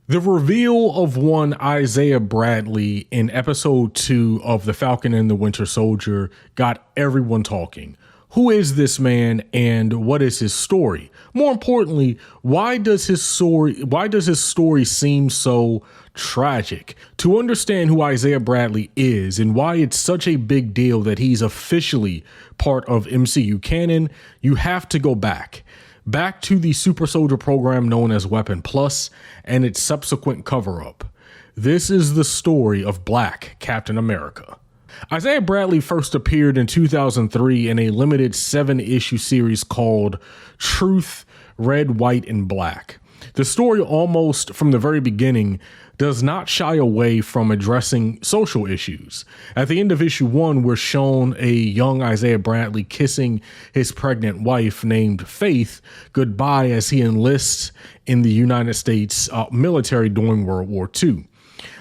The reveal of one Isaiah Bradley in episode 2 of The Falcon and the Winter Soldier got everyone talking. Who is this man and what is his story? More importantly, why does his story seem so tragic? To understand who Isaiah Bradley is and why it's such a big deal that he's officially part of MCU canon, you have to go back to the super soldier program known as Weapon Plus and its subsequent cover-up. This is the story of Black Captain America. Isaiah Bradley first appeared in 2003 in a limited 7-issue series called Truth, Red, White, and Black. The story, almost from the very beginning, does not shy away from addressing social issues. At the end of issue 1, we're shown a young Isaiah Bradley kissing his pregnant wife named Faith goodbye as he enlists in the United States military during World War II.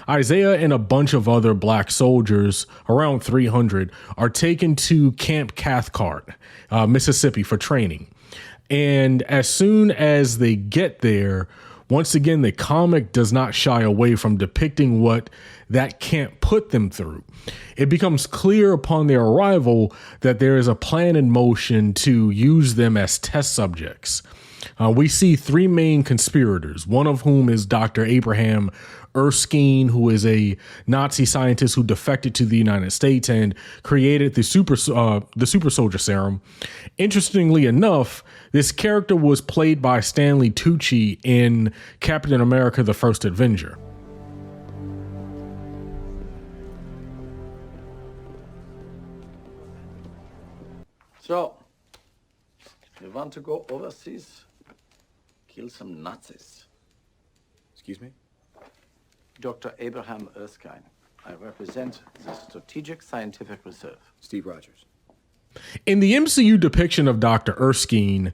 Isaiah and a bunch of other Black soldiers, around 300, are taken to Camp Cathcart, Mississippi, for training. And as soon as they get there, once again, the comic does not shy away from depicting what that camp put them through. It becomes clear upon their arrival that there is a plan in motion to use them as test subjects. We see 3 main conspirators, one of whom is Dr. Abraham Erskine, who is a Nazi scientist who defected to the United States and created the super soldier serum. Interestingly enough, this character was played by Stanley Tucci in Captain America: The First Avenger. So, you want to go overseas? Kill some Nazis. Excuse me? Dr. Abraham Erskine. I represent the Strategic Scientific Reserve. Steve Rogers. In the MCU depiction of Dr. Erskine,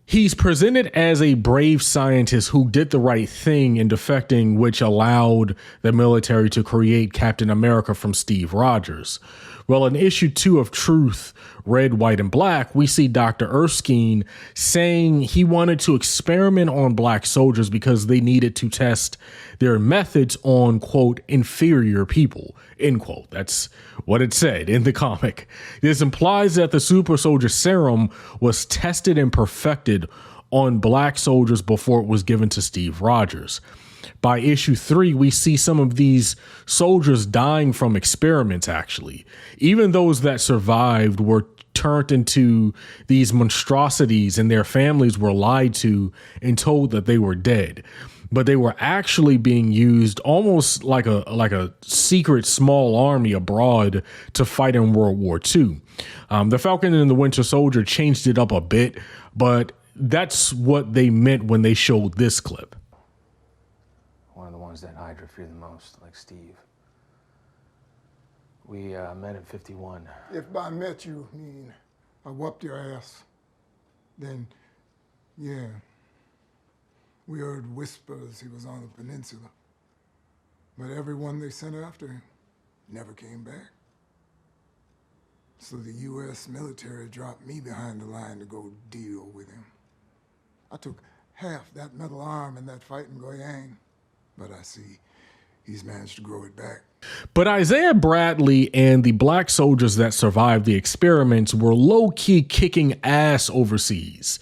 he's presented as a brave scientist who did the right thing in defecting, which allowed the military to create Captain America from Steve Rogers. Well, in issue 2 of Truth, Red, White, and Black, we see Dr. Erskine saying he wanted to experiment on Black soldiers because they needed to test their methods on, quote, inferior people, end quote. That's what it said in the comic. This implies that the super soldier serum was tested and perfected on Black soldiers before it was given to Steve Rogers. By issue 3, we see some of these soldiers dying from experiments, actually. Even those that survived were turned into these monstrosities and their families were lied to and told that they were dead. But they were actually being used almost like a secret small army abroad to fight in World War II. The Falcon and the Winter Soldier changed it up a bit, but that's what they meant when they showed this clip. One of the ones that Hydra feared the most, like Steve. We met in 51. If by met you mean I whooped your ass, then yeah. We heard whispers he was on the peninsula. But everyone they sent after him never came back. So the U.S. military dropped me behind the line to go deal with him. I took half that metal arm in that fight in Goyang, but I see he's managed to grow it back. But Isaiah Bradley and the Black soldiers that survived the experiments were low-key kicking ass overseas.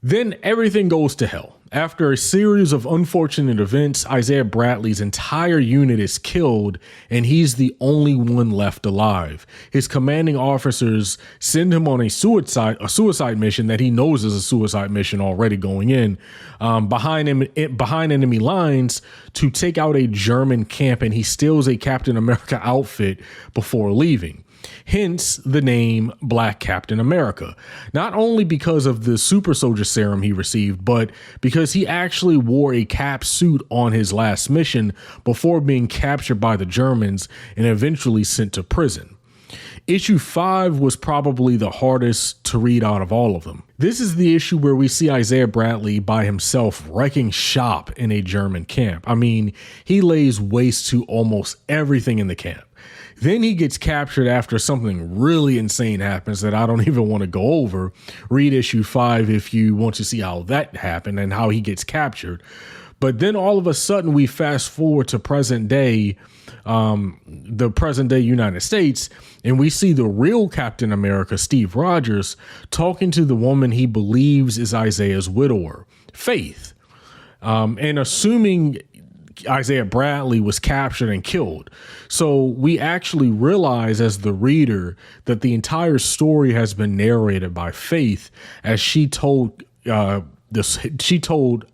Then everything goes to hell. After a series of unfortunate events, Isaiah Bradley's entire unit is killed, and he's the only one left alive. His commanding officers send him on a suicide mission that he knows is a suicide mission already going in, behind enemy lines to take out a German camp, and he steals a Captain America outfit before leaving. Hence the name Black Captain America, not only because of the super soldier serum he received, but because he actually wore a cap suit on his last mission before being captured by the Germans and eventually sent to prison. Issue 5 was probably the hardest to read out of all of them. This is the issue where we see Isaiah Bradley by himself wrecking shop in a German camp. I mean, he lays waste to almost everything in the camp. Then he gets captured after something really insane happens that I don't even want to go over. Read issue 5 if you want to see how that happened and how he gets captured. But then all of a sudden we fast forward to present day, the present day United States, and we see the real Captain America, Steve Rogers, talking to the woman he believes is Isaiah's widower, Faith, and assuming Isaiah Bradley was captured and killed. So we actually realize as the reader that the entire story has been narrated by Faith as she told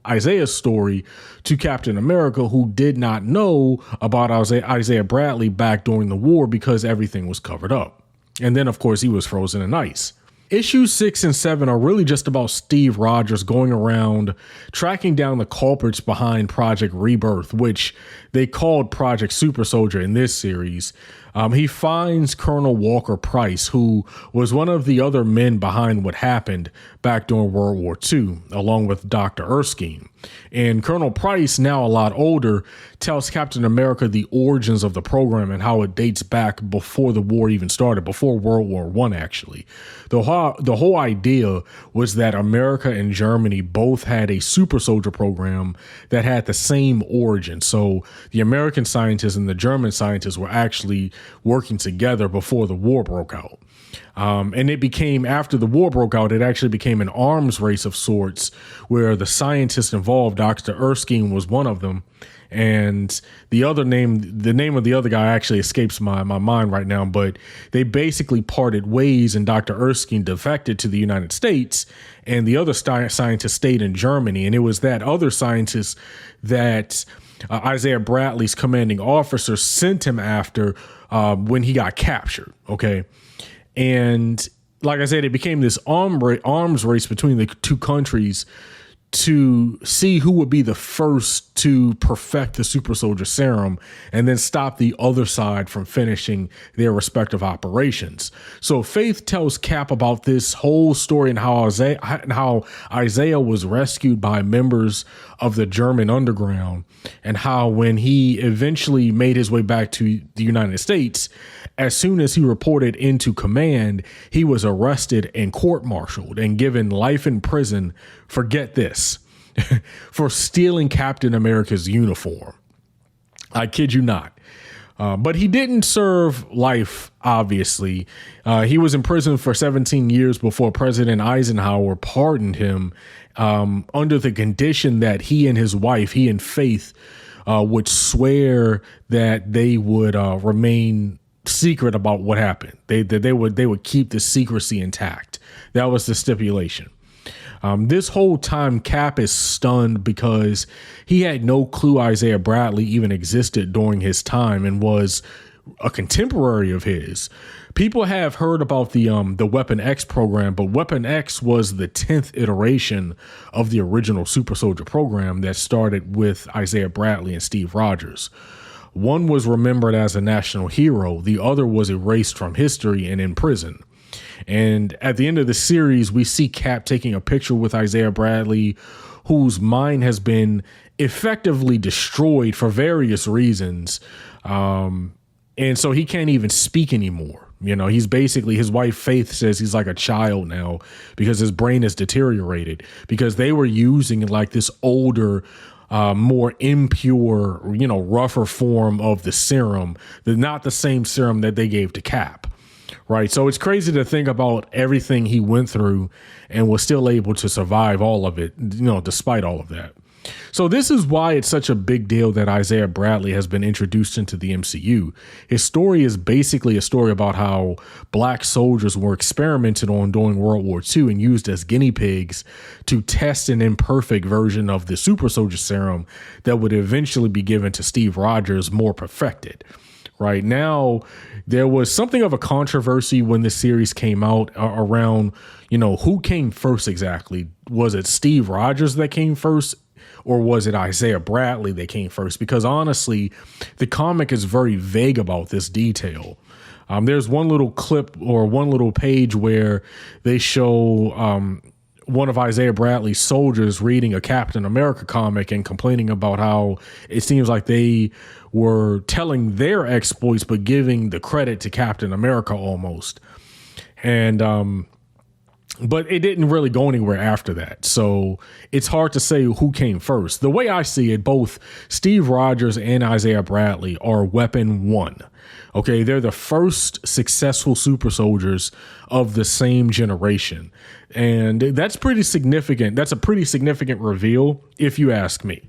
Isaiah's story to Captain America, who did not know about Isaiah Bradley back during the war because everything was covered up. And then, of course, he was frozen in ice. Issues 6 and 7 are really just about Steve Rogers going around tracking down the culprits behind Project Rebirth, which they called Project Super Soldier in this series. He finds Colonel Walker Price, who was one of the other men behind what happened back during World War II, along with Dr. Erskine. And Colonel Price, now a lot older, tells Captain America the origins of the program and how it dates back before the war even started, before World War I, actually. The whole idea was that America and Germany both had a super soldier program that had the same origin. So the American scientists and the German scientists were actually working together before the war broke out. And it became, after the war broke out, it actually became an arms race of sorts where the scientists involved, Dr. Erskine was one of them. And the name of the other guy actually escapes my mind right now, but they basically parted ways and Dr. Erskine defected to the United States and the other scientist stayed in Germany. And it was that other scientist that Isaiah Bradley's commanding officer sent him after when he got captured. Okay. And like I said, it became this arms race between the two countries to see who would be the first to perfect the super soldier serum and then stop the other side from finishing their respective operations. So Faith tells Cap about this whole story and how Isaiah was rescued by members of the German underground, and how when he eventually made his way back to the United States, as soon as he reported into command, he was arrested and court-martialed and given life in prison for, get this, for stealing Captain America's uniform. I kid you not. But he didn't serve life, obviously. He was in prison for 17 years before President Eisenhower pardoned him under the condition that he and his wife, he and Faith, would swear that they would remain secret about what happened. They would keep the secrecy intact. That was the stipulation. This whole time, Cap is stunned because he had no clue Isaiah Bradley even existed during his time and was a contemporary of his. People have heard about the Weapon X program, but Weapon X was the 10th iteration of the original Super Soldier program that started with Isaiah Bradley and Steve Rogers. One was remembered as a national hero. The other was erased from history and in prison. And at the end of the series, we see Cap taking a picture with Isaiah Bradley, whose mind has been effectively destroyed for various reasons. And so he can't even speak anymore. You know, he's basically, his wife Faith says he's like a child now because his brain is deteriorated, because they were using like this older, more impure, rougher form of the serum, not the same serum that they gave to Cap. Right. So it's crazy to think about everything he went through and was still able to survive all of it, despite all of that. So this is why it's such a big deal that Isaiah Bradley has been introduced into the MCU. His story is basically a story about how black soldiers were experimented on during World War II and used as guinea pigs to test an imperfect version of the super soldier serum that would eventually be given to Steve Rogers, more perfected. Right now, there was something of a controversy when the series came out around, who came first exactly. Was it Steve Rogers that came first, or was it Isaiah Bradley that came first? Because honestly, the comic is very vague about this detail. There's one little clip or one little page where they show one of Isaiah Bradley's soldiers reading a Captain America comic and complaining about how it seems like they were telling their exploits, but giving the credit to Captain America almost. And But it didn't really go anywhere after that. So it's hard to say who came first. The way I see it, both Steve Rogers and Isaiah Bradley are Weapon 1. Okay, they're the first successful super soldiers of the same generation. And that's pretty significant. That's a pretty significant reveal, if you ask me.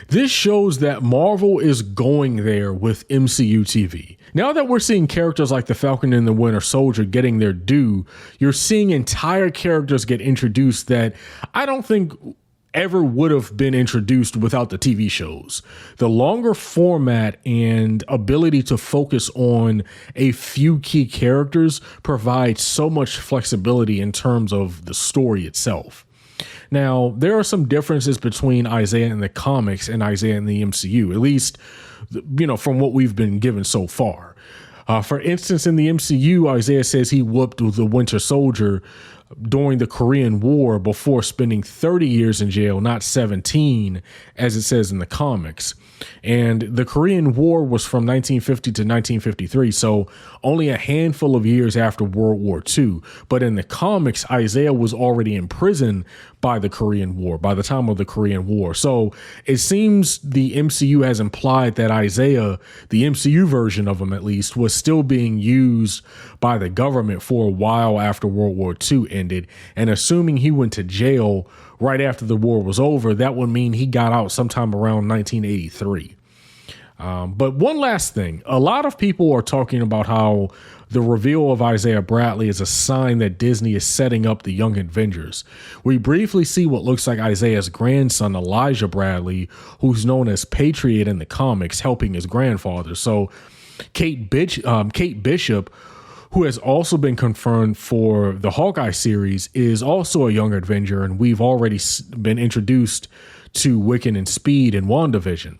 This shows that Marvel is going there with MCU TV. Now that we're seeing characters like the Falcon and the Winter Soldier getting their due, you're seeing entire characters get introduced that I don't think ever would have been introduced without the TV shows. The longer format and ability to focus on a few key characters provides so much flexibility in terms of the story itself. Now, there are some differences between Isaiah in the comics and Isaiah in the MCU, at least, from what we've been given so far. For instance, in the MCU, Isaiah says he whooped the Winter Soldier during the Korean War before spending 30 years in jail, not 17, as it says in the comics. And the Korean War was from 1950 to 1953, so only a handful of years after World War II. But in the comics, Isaiah was already in prison by the Korean War, by the time of the Korean War. So it seems the MCU has implied that Isaiah, the MCU version of him at least, was still being used by the government for a while after World War II ended. And assuming he went to jail right after the war was over, that would mean he got out sometime around 1983. But one last thing, a lot of people are talking about how the reveal of Isaiah Bradley is a sign that Disney is setting up the Young Avengers. We briefly see what looks like Isaiah's grandson, Elijah Bradley, who's known as Patriot in the comics, helping his grandfather. So Kate Bishop, who has also been confirmed for the Hawkeye series, is also a Young Avenger, and we've already been introduced to Wiccan and Speed in WandaVision.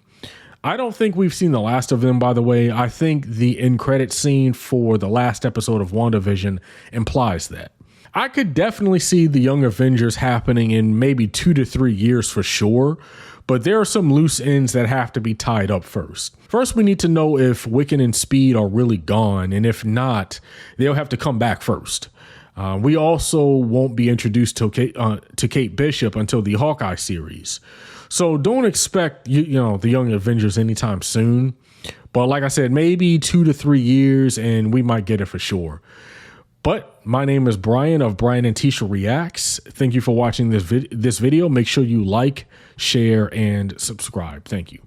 I don't think we've seen the last of them, by the way. I think the end credit scene for the last episode of WandaVision implies that. I could definitely see the Young Avengers happening in maybe 2 to 3 years for sure, but there are some loose ends that have to be tied up first. First, we need to know if Wiccan and Speed are really gone, and if not, they'll have to come back first. We also won't be introduced to Kate Bishop until the Hawkeye series. So don't expect the Young Avengers anytime soon. But like I said, maybe 2 to 3 years, and we might get it for sure. But my name is Brian of Brian and Tisha Reacts. Thank you for watching this video. Make sure you like, share, and subscribe. Thank you.